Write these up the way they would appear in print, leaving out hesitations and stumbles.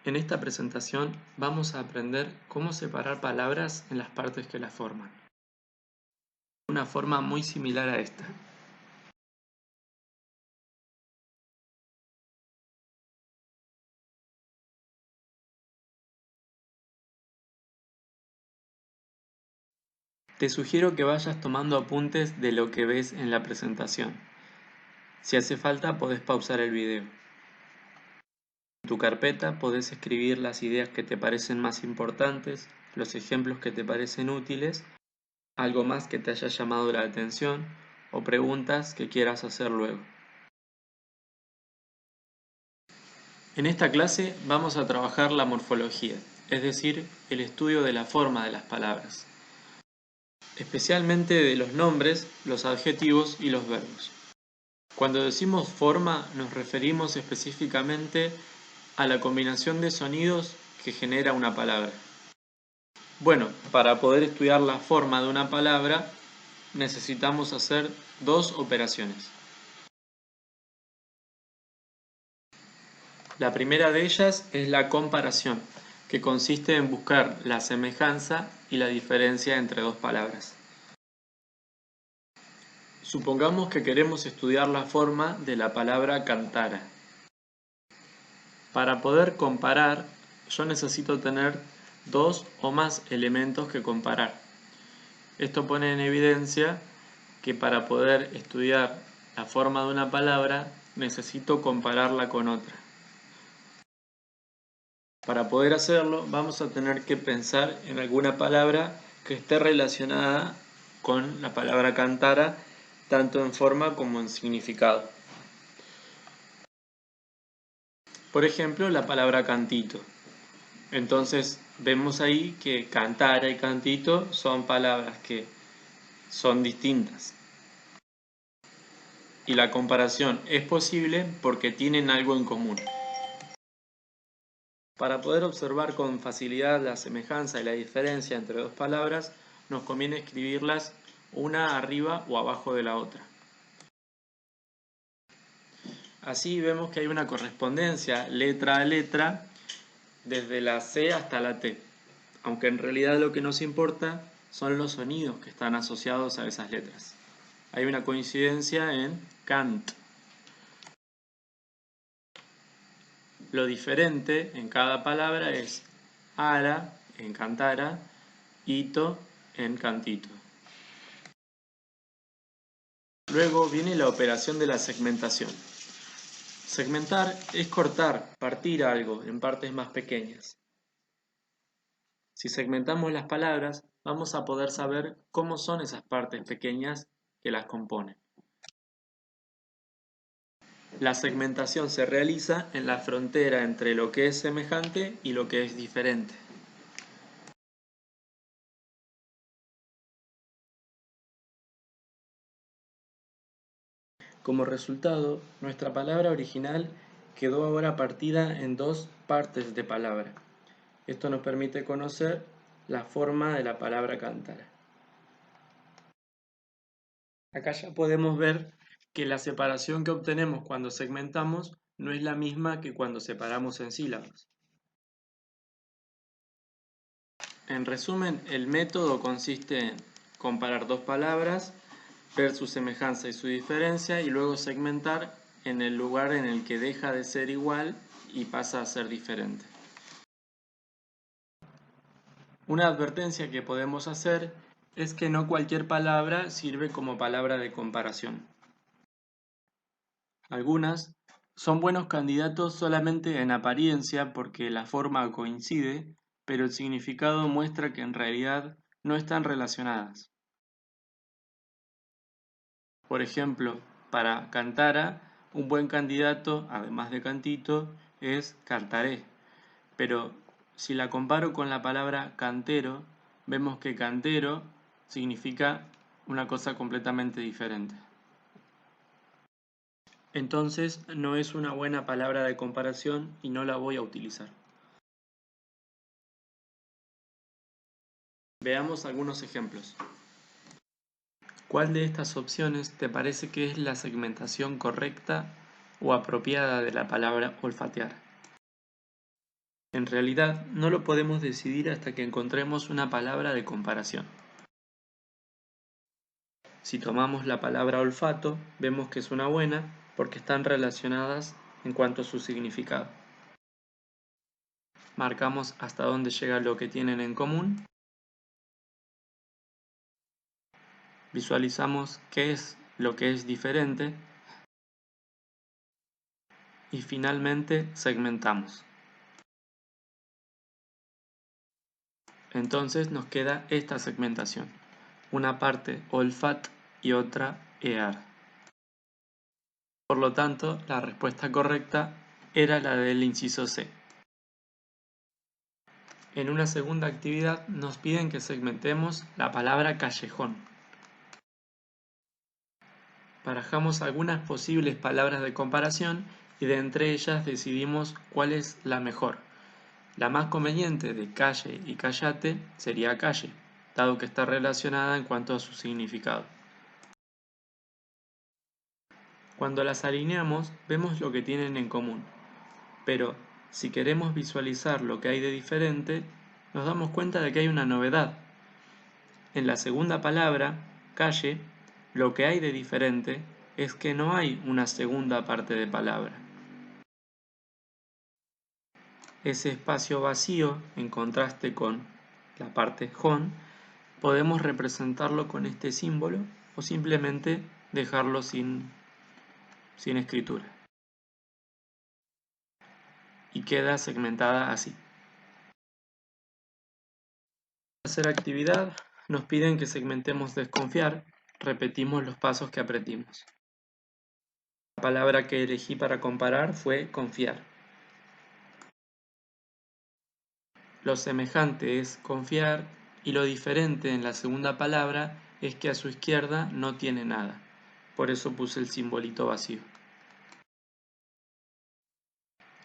En esta presentación vamos a aprender cómo separar palabras en las partes que las forman. Una forma muy similar a esta. Te sugiero que vayas tomando apuntes de lo que ves en la presentación. Si hace falta, podés pausar el video. En tu carpeta podés escribir las ideas que te parecen más importantes, los ejemplos que te parecen útiles, algo más que te haya llamado la atención o preguntas que quieras hacer luego. En esta clase vamos a trabajar la morfología, es decir, el estudio de la forma de las palabras, especialmente de los nombres, los adjetivos y los verbos. Cuando decimos forma nos referimos específicamente a la combinación de sonidos que genera una palabra. Bueno, para poder estudiar la forma de una palabra necesitamos hacer dos operaciones. La primera de ellas es la comparación, que consiste en buscar la semejanza y la diferencia entre dos palabras. Supongamos que queremos estudiar la forma de la palabra cantara. Para poder comparar, yo necesito tener dos o más elementos que comparar. Esto pone en evidencia que para poder estudiar la forma de una palabra necesito compararla con otra. Para poder hacerlo vamos a tener que pensar en alguna palabra que esté relacionada con la palabra cantara, tanto en forma como en significado. Por ejemplo, la palabra cantito. Entonces vemos ahí que cantara y cantito son palabras que son distintas. Y la comparación es posible porque tienen algo en común. Para poder observar con facilidad la semejanza y la diferencia entre dos palabras, nos conviene escribirlas una arriba o abajo de la otra. Así vemos que hay una correspondencia letra a letra desde la C hasta la T, aunque en realidad lo que nos importa son los sonidos que están asociados a esas letras. Hay una coincidencia en cant. Lo diferente en cada palabra es ara en cantara, ito en cantito. Luego viene la operación de la segmentación. Segmentar es cortar, partir algo en partes más pequeñas. Si segmentamos las palabras, vamos a poder saber cómo son esas partes pequeñas que las componen. La segmentación se realiza en la frontera entre lo que es semejante y lo que es diferente. Como resultado, nuestra palabra original quedó ahora partida en dos partes de palabra. Esto nos permite conocer la forma de la palabra cantara. Acá ya podemos ver que la separación que obtenemos cuando segmentamos no es la misma que cuando separamos en sílabas. En resumen, el método consiste en comparar dos palabras, ver su semejanza y su diferencia y luego segmentar en el lugar en el que deja de ser igual y pasa a ser diferente. Una advertencia que podemos hacer es que no cualquier palabra sirve como palabra de comparación. Algunas son buenos candidatos solamente en apariencia porque la forma coincide, pero el significado muestra que en realidad no están relacionadas. Por ejemplo, para cantara, un buen candidato, además de cantito, es cantaré. Pero si la comparo con la palabra cantero, vemos que cantero significa una cosa completamente diferente. Entonces no es una buena palabra de comparación y no la voy a utilizar. Veamos algunos ejemplos. ¿Cuál de estas opciones te parece que es la segmentación correcta o apropiada de la palabra olfatear? En realidad, no lo podemos decidir hasta que encontremos una palabra de comparación. Si tomamos la palabra olfato, vemos que es una buena porque están relacionadas en cuanto a su significado. Marcamos hasta dónde llega lo que tienen en común. Visualizamos qué es lo que es diferente. Y finalmente segmentamos. Entonces nos queda esta segmentación. Una parte olfat y otra ear. Por lo tanto, la respuesta correcta era la del inciso C. En una segunda actividad nos piden que segmentemos la palabra callejón. Barajamos algunas posibles palabras de comparación y de entre ellas decidimos cuál es la mejor. La más conveniente de calle y callate sería calle, dado que está relacionada en cuanto a su significado. Cuando las alineamos, vemos lo que tienen en común, pero si queremos visualizar lo que hay de diferente, nos damos cuenta de que hay una novedad. En la segunda palabra, calle, lo que hay de diferente es que no hay una segunda parte de palabra. Ese espacio vacío, en contraste con la parte jón, podemos representarlo con este símbolo o simplemente dejarlo sin escritura. Y queda segmentada así. Para hacer actividad nos piden que segmentemos desconfiar, repetimos los pasos que aprendimos. La palabra que elegí para comparar fue confiar. Lo semejante es confiar y lo diferente en la segunda palabra es que a su izquierda no tiene nada. Por eso puse el simbolito vacío.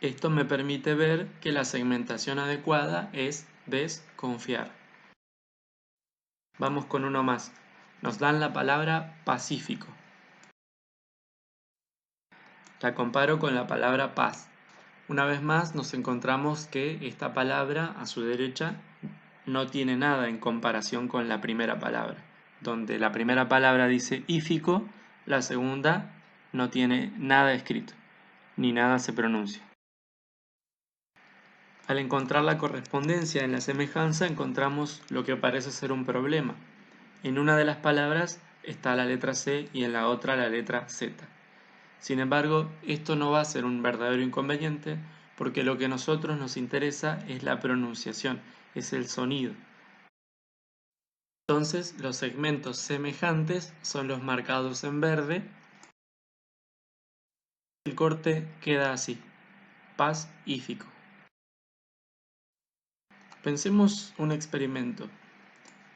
Esto me permite ver que la segmentación adecuada es desconfiar. Vamos con uno más. Nos dan la palabra pacífico. La comparo con la palabra paz. Una vez más nos encontramos que esta palabra a su derecha no tiene nada en comparación con la primera palabra. Donde la primera palabra dice ífico, la segunda no tiene nada escrito, ni nada se pronuncia. Al encontrar la correspondencia en la semejanza encontramos lo que parece ser un problema. En una de las palabras está la letra C y en la otra la letra Z. Sin embargo, esto no va a ser un verdadero inconveniente porque lo que a nosotros nos interesa es la pronunciación, es el sonido. Entonces, los segmentos semejantes son los marcados en verde. El corte queda así, pacífico. Pensemos un experimento.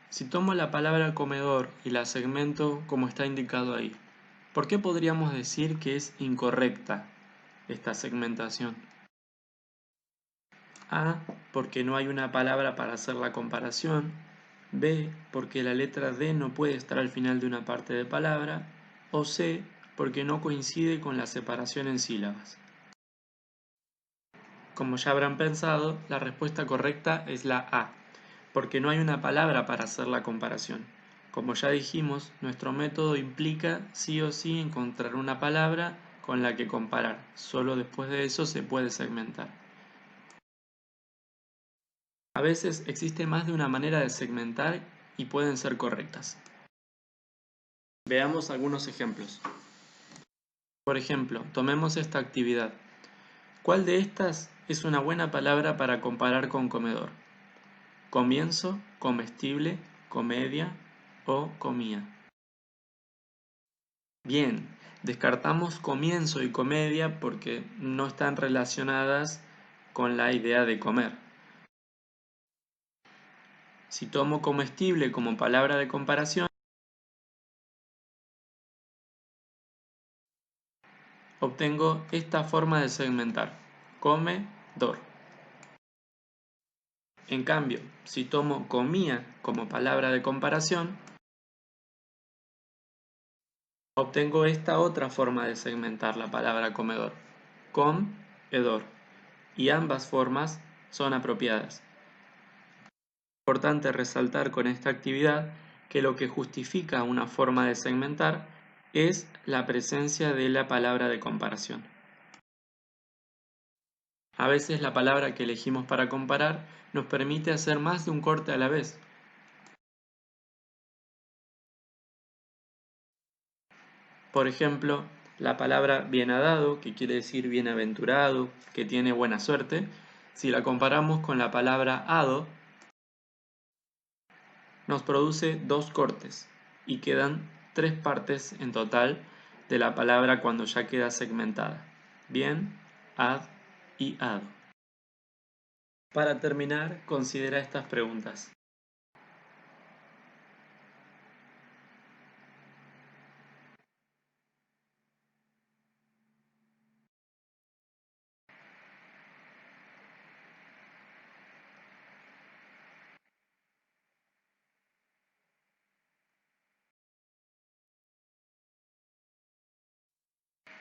Si tomo la palabra comedor y la segmento como está indicado ahí, ¿por qué podríamos decir que es incorrecta esta segmentación? A, porque no hay una palabra para hacer la comparación. B, porque la letra D no puede estar al final de una parte de palabra. O C, porque no coincide con la separación en sílabas. Como ya habrán pensado, la respuesta correcta es la A, porque no hay una palabra para hacer la comparación. Como ya dijimos, nuestro método implica sí o sí encontrar una palabra con la que comparar. Solo después de eso se puede segmentar. A veces existe más de una manera de segmentar y pueden ser correctas. Veamos algunos ejemplos. Por ejemplo, tomemos esta actividad. ¿Cuál de estas es una buena palabra para comparar con comedor? Comienzo, comestible, comedia o comía. Bien, descartamos comienzo y comedia porque no están relacionadas con la idea de comer. Si tomo comestible como palabra de comparación, obtengo esta forma de segmentar, comedor. En cambio, si tomo comía como palabra de comparación, obtengo esta otra forma de segmentar la palabra comedor, comedor. Y ambas formas son apropiadas. Es importante resaltar con esta actividad que lo que justifica una forma de segmentar es la presencia de la palabra de comparación. A veces la palabra que elegimos para comparar nos permite hacer más de un corte a la vez. Por ejemplo, la palabra bienadado, que quiere decir bienaventurado, que tiene buena suerte, si la comparamos con la palabra hado, nos produce 2 cortes y quedan 3 partes en total de la palabra cuando ya queda segmentada: bien, ad y hado. Para terminar, considera estas preguntas.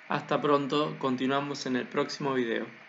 Hasta pronto, continuamos en el próximo video.